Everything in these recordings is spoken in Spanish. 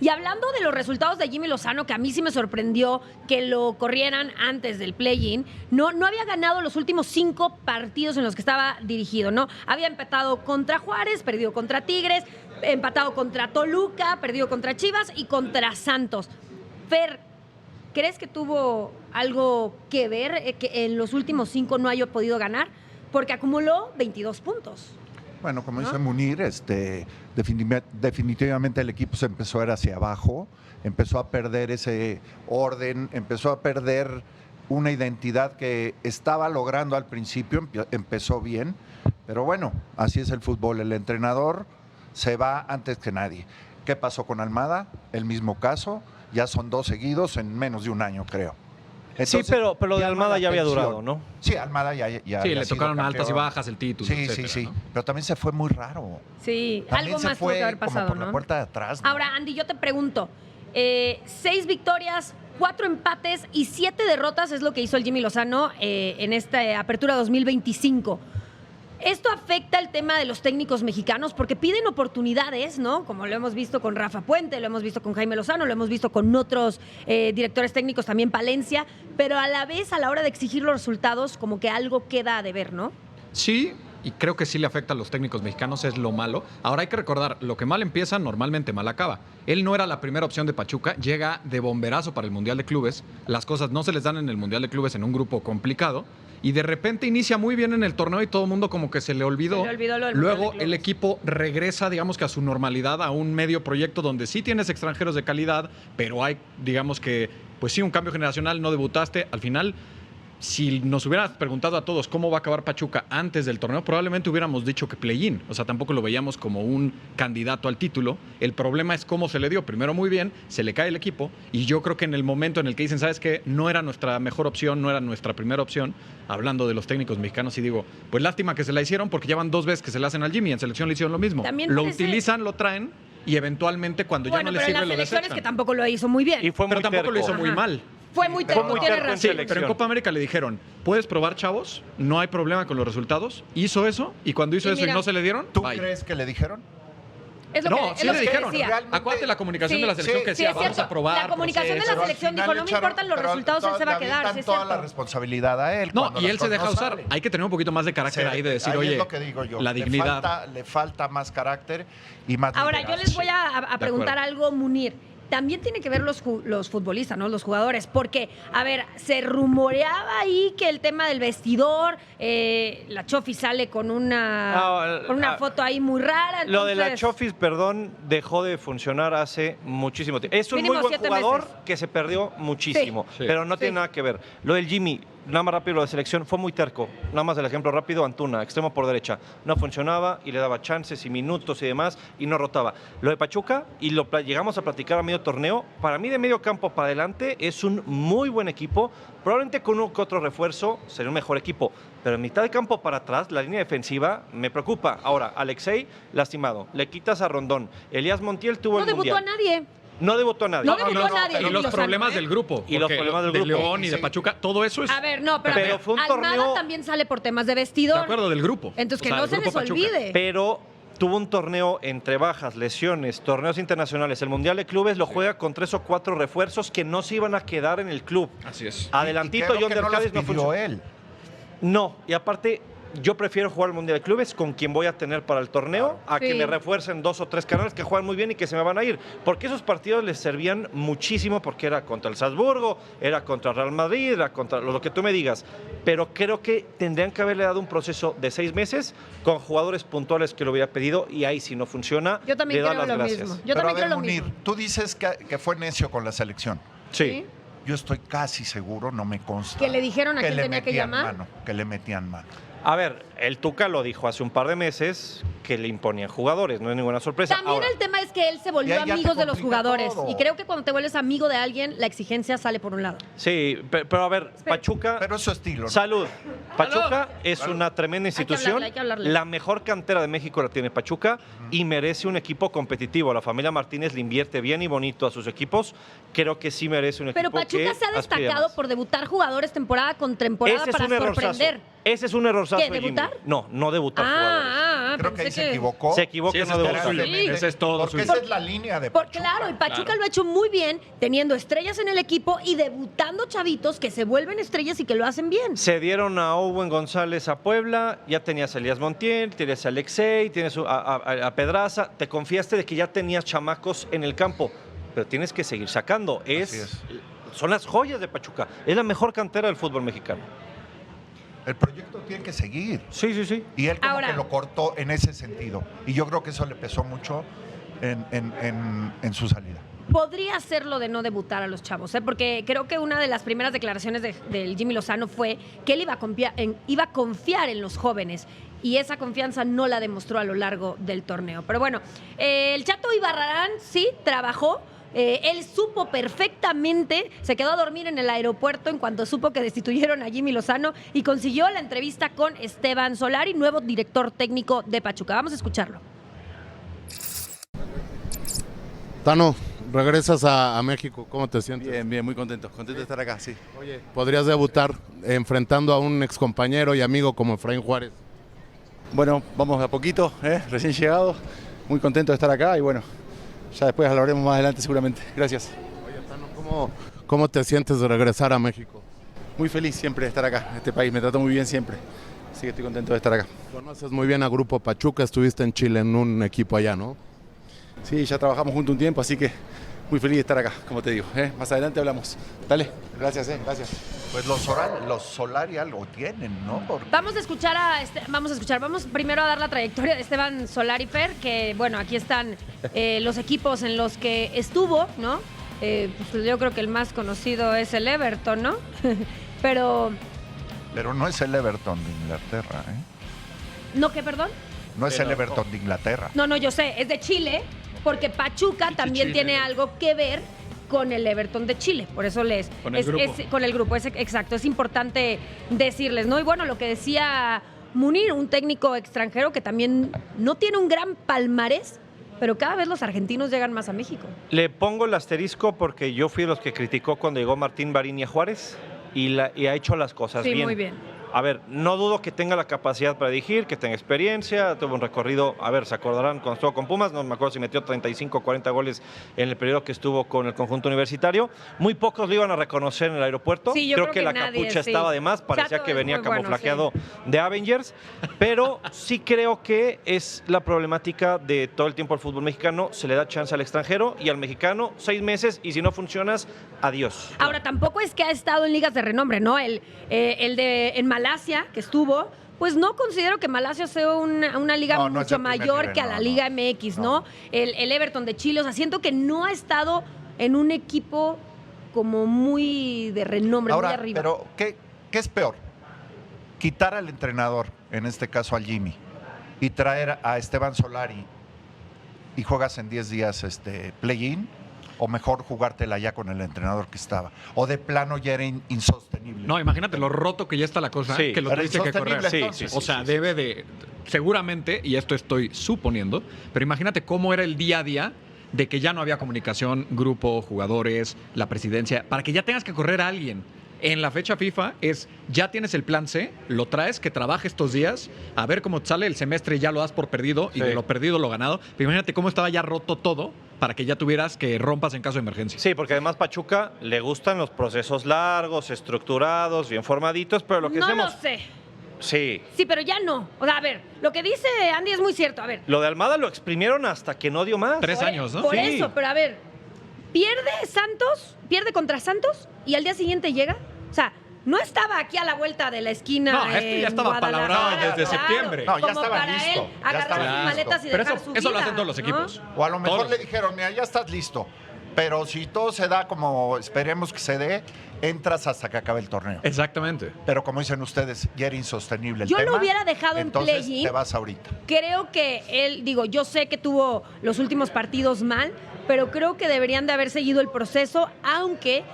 Y hablando de los resultados de Jimmy Lozano, que a mí sí me sorprendió que lo corrieran antes del play-in, no había ganado los últimos 5 partidos en los que estaba dirigido, ¿no? Había empatado contra Juárez, perdido contra Tigres, empatado contra Toluca, perdido contra Chivas y contra Santos. Fer, ¿crees que tuvo algo que ver que en los últimos 5 no haya podido ganar? Porque acumuló 22 puntos. Bueno, como ¿no? dice Munir, definitivamente el equipo se empezó a ir hacia abajo, empezó a perder ese orden, empezó a perder una identidad que estaba logrando al principio, empezó bien, pero bueno, así es el fútbol, el entrenador se va antes que nadie. ¿Qué pasó con Almada? El mismo caso, ya son 2 seguidos en menos de un año, creo. Entonces, sí, pero lo de llama Almada la ya había atención. durado, ¿no? Sí, Almada ya Sí, había le sido tocaron altas y campeón. bajas el título, Sí, etcétera, sí, ¿no? pero también se fue muy raro. Sí, También algo se más tuvo fue que haber pasado, como por ¿no? la puerta de atrás, ¿no? Ahora, Andy, yo te pregunto, 6 victorias, 4 empates y 7 derrotas es lo que hizo el Jimmy Lozano en esta apertura 2025. ¿Esto afecta el tema de los técnicos mexicanos? Porque piden oportunidades, ¿no? Como lo hemos visto con Rafa Puente, lo hemos visto con Jaime Lozano, lo hemos visto con otros directores técnicos, también Palencia, pero a la vez, a la hora de exigir los resultados, como que algo queda a deber, ¿no? Sí, y creo que sí le afecta a los técnicos mexicanos, es lo malo. Ahora hay que recordar, lo que mal empieza, normalmente mal acaba. Él no era la primera opción de Pachuca, llega de bomberazo para el Mundial de Clubes, las cosas no se les dan en el Mundial de Clubes en un grupo complicado, y de repente inicia muy bien en el torneo y todo el mundo como que se le olvidó. Se le olvidó lo del Mundial de Luego Clubes. el equipo regresa, digamos que a su normalidad, a un medio proyecto donde sí tienes extranjeros de calidad, pero hay, digamos que, pues sí, un cambio generacional, no debutaste. Al final, si nos hubieras preguntado a todos cómo va a acabar Pachuca antes del torneo, probablemente hubiéramos dicho que play-in. O sea, tampoco lo veíamos como un candidato al título. El problema es cómo se le dio. Primero muy bien, se le cae el equipo. Y yo creo que en el momento en el que dicen, ¿sabes qué? No era nuestra mejor opción, no era nuestra primera opción. Hablando de los técnicos mexicanos, y digo, pues lástima que se la hicieron porque llevan 2 veces que se la hacen al Jimmy. En selección le hicieron lo mismo. También Lo parece- utilizan, lo traen y eventualmente cuando ya Bueno, no le pero en sirve las lo elecciones desechan. que tampoco lo hizo muy bien. Y fue Pero muy tampoco lo hizo terco. muy Ajá. mal. Fue muy Fue terco, muy tiene terco en razón. Sí, selección. pero en Copa América le dijeron, puedes probar, chavos, no hay problema con los resultados. Hizo eso y cuando hizo Y eso mira, y no se le dieron, ¿Tú bye. crees que le dijeron? Es lo No, que, sí es lo le que dijeron. decía. Realmente- Acuérdate la comunicación Sí, de la selección sí, que Sí, decía, es vamos cierto. a probar. La comunicación de la Pero al selección final dijo, le no me echaron- importan los pero resultados, él se va a le quedar, avientan sí es toda la cierto. responsabilidad a él. No, cuando y las él se cosas deja no usar. salen. Hay que tener un poquito más de carácter ahí de decir, Ahí oye, es lo que digo yo. la dignidad. Le falta más carácter y más Ahora, yo liderazgo. les voy a de preguntar acuerdo. algo, Munir. También tiene que ver los futbolistas, ¿no? Los jugadores. Porque, a ver, se rumoreaba ahí que el tema del vestidor, la Chofi sale con una foto ahí muy rara. Lo de la entonces- Chofis, perdón, dejó de funcionar hace muchísimo tiempo. Es un Mínimo muy buen 7 jugador meses. que se perdió muchísimo, Sí. pero no Sí. tiene nada que ver. Lo del Jimmy, nada más rápido, lo de selección, fue muy terco. Nada más el ejemplo rápido, Antuna, extremo por derecha. No funcionaba y le daba chances y minutos y demás y no rotaba. Lo de Pachuca, y llegamos a platicar a medio torneo, para mí de medio campo para adelante es un muy buen equipo. Probablemente con uno que otro refuerzo sería un mejor equipo, pero en mitad de campo para atrás, la línea defensiva me preocupa. Ahora, Alexei, lastimado. Le quitas a Rondón. Elías Montiel tuvo No el debutó Mundial. a nadie. No debutó a nadie. No debutó a nadie. Y Jimmy los Lozano, problemas ¿eh? del grupo. Y los porque problemas del de grupo. León y de Sí. Pachuca, todo eso es... A ver, no, pero, Pero a ver, fue un Almada torneo- también sale por temas de vestidor. De acuerdo, del grupo. Entonces, O que sea, no el se les grupo Pachuca. olvide. Pero tuvo un torneo entre bajas, lesiones, torneos internacionales. El Mundial de Clubes lo juega con 3 o 4 refuerzos que no se iban a quedar en el club. Así es. Adelantito, Y creo John que del no los Cádiz no pidió funcionó. él. No, y aparte, yo prefiero jugar el Mundial de Clubes con quien voy a tener para el torneo a Sí. que me refuercen 2 o 3 canales que juegan muy bien y que se me van a ir. Porque esos partidos les servían muchísimo porque era contra el Salzburgo, era contra Real Madrid, era contra lo que tú me digas. Pero creo que tendrían que haberle dado un proceso de 6 meses con jugadores puntuales que lo hubiera pedido y ahí si no funciona, Yo también le dan creo las lo gracias. mismo. Yo Pero también a ver, creo lo Munir, mismo. tú dices que fue necio con la selección. Sí. Yo estoy casi seguro, no me consta. Que le dijeron a quién le tenía que metían llamar. mano, que le metían mano. A ver, el Tuca lo dijo hace un par de meses que le imponían jugadores, no es ninguna sorpresa. También Ahora, el tema es que él se volvió Y ahí ya te amigo de los complica jugadores. todo. Y creo que cuando te vuelves amigo de alguien, la exigencia sale por un lado. sí, pero a ver, Pachuca... Pero es su estilo, ¿no? Salud. Pachuca es una tremenda institución. hay que hablarle. La mejor cantera de México la tiene Pachuca y merece un equipo competitivo. La familia Martínez le invierte bien y bonito a sus equipos. Creo que sí merece un Pero equipo que Pachuca se ha aspire destacado más. por debutar jugadores temporada con temporada Ese es para un errorzazo. sorprender. Ese es un errorzazo ¿Qué, de Jimmy. debutar? No, no debutar jugadores. Creo que ahí se equivocó. Se equivoca, Sí, ese no es todo debutar. suyo. Sí. Ese es todo Porque suyo. esa es la línea de Por, Pachuca. claro, y Pachuca Claro. lo ha hecho muy bien, teniendo estrellas en el equipo y debutando chavitos que se vuelven estrellas y que lo hacen bien. Se dieron a Owen González a Puebla, ya tenías a Elías Montiel, tienes a Alexei, tienes a Pedraza, te confiaste de que ya tenías chamacos en el campo, pero tienes que seguir sacando. Así es. Son las joyas de Pachuca, es la mejor cantera del fútbol mexicano. El proyecto tiene que seguir. Sí, sí, sí. Y él como Ahora- que lo cortó en ese sentido. Y yo creo que eso le pesó mucho en su salida. Podría hacerlo de no debutar a los chavos, porque creo que una de las primeras declaraciones del Jimmy Lozano fue que él iba a confiar en los jóvenes y esa confianza no la demostró a lo largo del torneo. Pero bueno, el Chato Ibarrarán sí trabajó. Él supo perfectamente, se quedó a dormir en el aeropuerto en cuanto supo que destituyeron a Jimmy Lozano y consiguió la entrevista con Esteban Solari, nuevo director técnico de Pachuca. Vamos a escucharlo. Tano, regresas a México, ¿cómo te sientes? Bien, bien, muy contento. Contento de estar acá, sí. Oye, ¿podrías debutar enfrentando a un excompañero y amigo como Efraín Juárez? Bueno, vamos de a poquito, recién llegado. Muy contento de estar acá y bueno, ya después hablaremos más adelante seguramente. Gracias. Oye, Tano, ¿cómo te sientes de regresar a México? Muy feliz siempre de estar acá. Este país me trató muy bien siempre. Así que estoy contento de estar acá. Conoces muy bien a Grupo Pachuca, estuviste en Chile en un equipo allá, ¿no? Sí, ya trabajamos juntos un tiempo, así que muy feliz de estar acá, como te digo. Más adelante hablamos. Dale, gracias, gracias. Pues los Solari algo tienen, ¿no? Porque Vamos a escuchar, vamos primero a dar la trayectoria de Esteban Solari Fer, que bueno, aquí están los equipos en los que estuvo, ¿no? Pues yo creo que el más conocido es el Everton, ¿no? Pero, no es el Everton de Inglaterra, ¿eh? ¿no qué, perdón? No es el Everton de Inglaterra. No, yo sé, es de Chile, porque Pachuca también Chile. tiene algo que ver con el Everton de Chile, por eso Con el grupo. con el grupo, exacto, es importante decirles, ¿no? Y bueno, lo que decía Munir, un técnico extranjero que también no tiene un gran palmarés, pero cada vez los argentinos llegan más a México. Le pongo el asterisco porque yo fui de los que criticó cuando llegó Martín Bariña Juárez y ha hecho las cosas Sí, bien. muy bien. A ver, no dudo que tenga la capacidad para dirigir, que tenga experiencia, tuvo un recorrido, a ver, se acordarán cuando estuvo con Pumas, no me acuerdo si metió 35 o 40 goles en el periodo que estuvo con el conjunto universitario. Muy pocos lo iban a reconocer en el aeropuerto. Sí, yo creo creo que que la nadie, capucha sí. estaba de más, parecía Chato que es venía muy bueno, camuflajeado de Avengers, pero sí creo que es la problemática de todo el tiempo al fútbol mexicano, se le da chance al extranjero y al mexicano 6 meses y si no funcionas, adiós. Ahora, tampoco es que ha estado en ligas de renombre, ¿no? El de en Malasia, que estuvo, pues no considero que Malasia sea una liga No, no es mucho de primer mayor nivel, que a la no, Liga no. MX, ¿no? No. El Everton de Chile, o sea, siento que no ha estado en un equipo como muy de renombre, muy Ahora, arriba. pero ¿qué es peor? Quitar al entrenador, en este caso al Jimmy, y traer a Esteban Solari y juegas en 10 días play-in, o mejor jugártela ya con el entrenador que estaba. O de plano ya era insostenible. No, imagínate lo roto que ya está la cosa, Sí, que lo era tuviste que insostenible correr. entonces. O sea, debe de, seguramente, y esto estoy suponiendo, pero imagínate cómo era el día a día de que ya no había comunicación, grupo, jugadores, la presidencia, para que ya tengas que correr a alguien. En la fecha FIFA ya tienes el plan C, lo traes, que trabaje estos días, a ver cómo te sale el semestre, ya lo das por perdido, y Sí. de lo perdido lo ganado. Pero imagínate cómo estaba ya roto todo para que ya tuvieras que rompas en caso de emergencia. Sí, porque además Pachuca le gustan los procesos largos, estructurados, bien formaditos, pero lo que no hacemos... lo sé. Sí. Sí, pero ya no. O sea, a ver, lo que dice Andy es muy cierto. A ver, Lo de Almada lo exprimieron hasta que no dio más. 3 años, ¿no? por Sí. eso, pero a ver, pierde contra Santos y al día siguiente llega. O sea, no estaba aquí a la vuelta de la esquina. No, esto ya en estaba Guadalajara, palabrado desde claro, septiembre. No, ya como estaba para listo, él ya agarrar estaba sus listo. maletas y Pero dejar eso, su eso lo vida, hacen todos los ¿no? equipos. O a lo mejor Todos. le dijeron, mira, ya estás listo. Pero si todo se da como esperemos que se dé, entras hasta que acabe el torneo. Exactamente. Pero como dicen ustedes, ya era insostenible el Yo lo tema. hubiera dejado en entonces play-in. te vas ahorita. Creo que él, yo sé que tuvo los últimos partidos mal, pero creo que deberían de haber seguido el proceso, aunque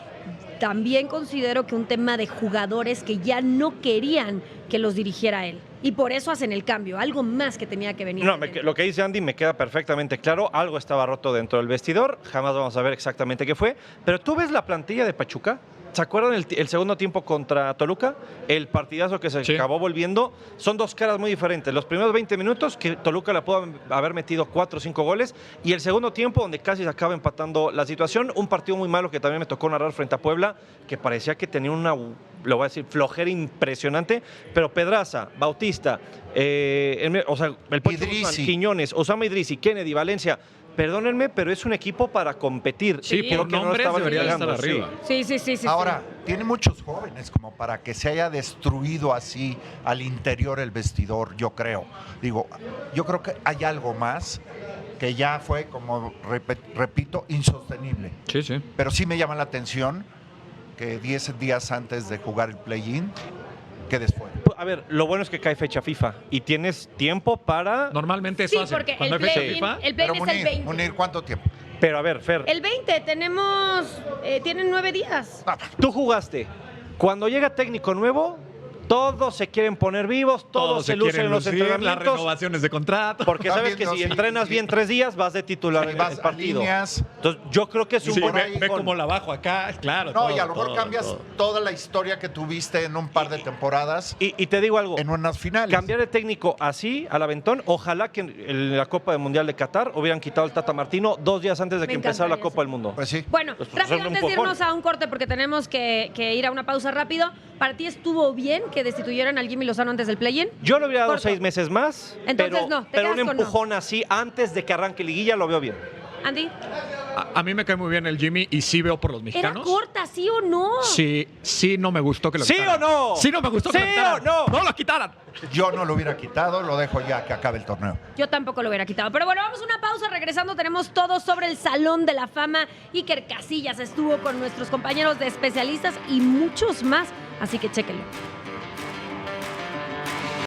también considero que un tema de jugadores que ya no querían que los dirigiera él. Y por eso hacen el cambio, algo más que tenía que venir. No, lo que dice Andy me queda perfectamente claro. Algo estaba roto dentro del vestidor. Jamás vamos a ver exactamente qué fue. Pero tú ves la plantilla de Pachuca ¿Se acuerdan el segundo tiempo contra Toluca? El partidazo que se Sí. acabó volviendo. Son dos caras muy diferentes. Los primeros 20 minutos, que Toluca le pudo haber metido 4 o 5 goles. Y el segundo tiempo, donde casi se acaba empatando la situación. Un partido muy malo que también me tocó narrar frente a Puebla, que parecía que tenía una, lo voy a decir, flojera impresionante. Pero Pedraza, Bautista, el Pocho Idrissi. Guzmán, Quiñones, Osama Idrissi, Kennedy, Valencia. Perdónenme, pero es un equipo para competir. Sí, Creo por que no nombres estaban debería de estar llegando, sí. arriba. Sí. Ahora, tiene muchos jóvenes como para que se haya destruido así al interior el vestidor, yo creo. Digo, yo creo que hay algo más que ya fue, como repito, insostenible. Sí. Pero sí me llama la atención que 10 días antes de jugar el play-in, que después. A ver, lo bueno es que cae fecha FIFA y tienes tiempo para... Normalmente Sí, eso hacen. porque Cuando el hay fecha play-in FIFA, el Pero play-in es el 20. Munir, ¿cuánto tiempo? Pero a ver, Fer, El 20, tienen 9 días. tú jugaste. Cuando llega técnico nuevo, todos se quieren poner vivos, todos se lucen quieren en los lucir, las entrenamientos. renovaciones de contrato. Porque sabes También que si sí, entrenas sí. bien 3 días, vas de titular Sí, en vas el a partido. líneas. Entonces, yo creo que es un Sí, buen ve empujón. cómo la bajo acá, claro. No, todo, y a lo mejor todo, cambias todo. toda la historia que tuviste en un par de temporadas Y te digo algo, en unas finales. cambiar de técnico así, al aventón, ojalá que en la Copa del Mundial de Qatar hubieran quitado el Tata Martino 2 días antes de Me que empezara la encantaría, Copa sí. del Mundo. Pues sí. Bueno, Pues, rápido, hacerle un antes de empujón. irnos a un corte, porque tenemos que ir a una pausa rápido. ¿Para ti estuvo bien que destituyeran al Jimmy Lozano antes del play-in? Yo le hubiera dado Corto. 6 meses más, Entonces no, te pero un quedas con no. empujón así antes de que arranque liguilla lo veo bien. Andy, A mí me cae muy bien el Jimmy y sí veo por los ¿era mexicanos. corta, sí o no? Sí, no me gustó que lo ¿Sí quitaran. o no? Sí, no me gustó que ¿Sí lo quitaran. o no? No lo quitaran. Yo no lo hubiera quitado, lo dejo ya que acabe el torneo. Yo tampoco lo hubiera quitado. Pero bueno, vamos a una pausa. Regresando tenemos todo sobre el Salón de la Fama. Iker Casillas estuvo con nuestros compañeros de especialistas y muchos más. Así que chéquenlo.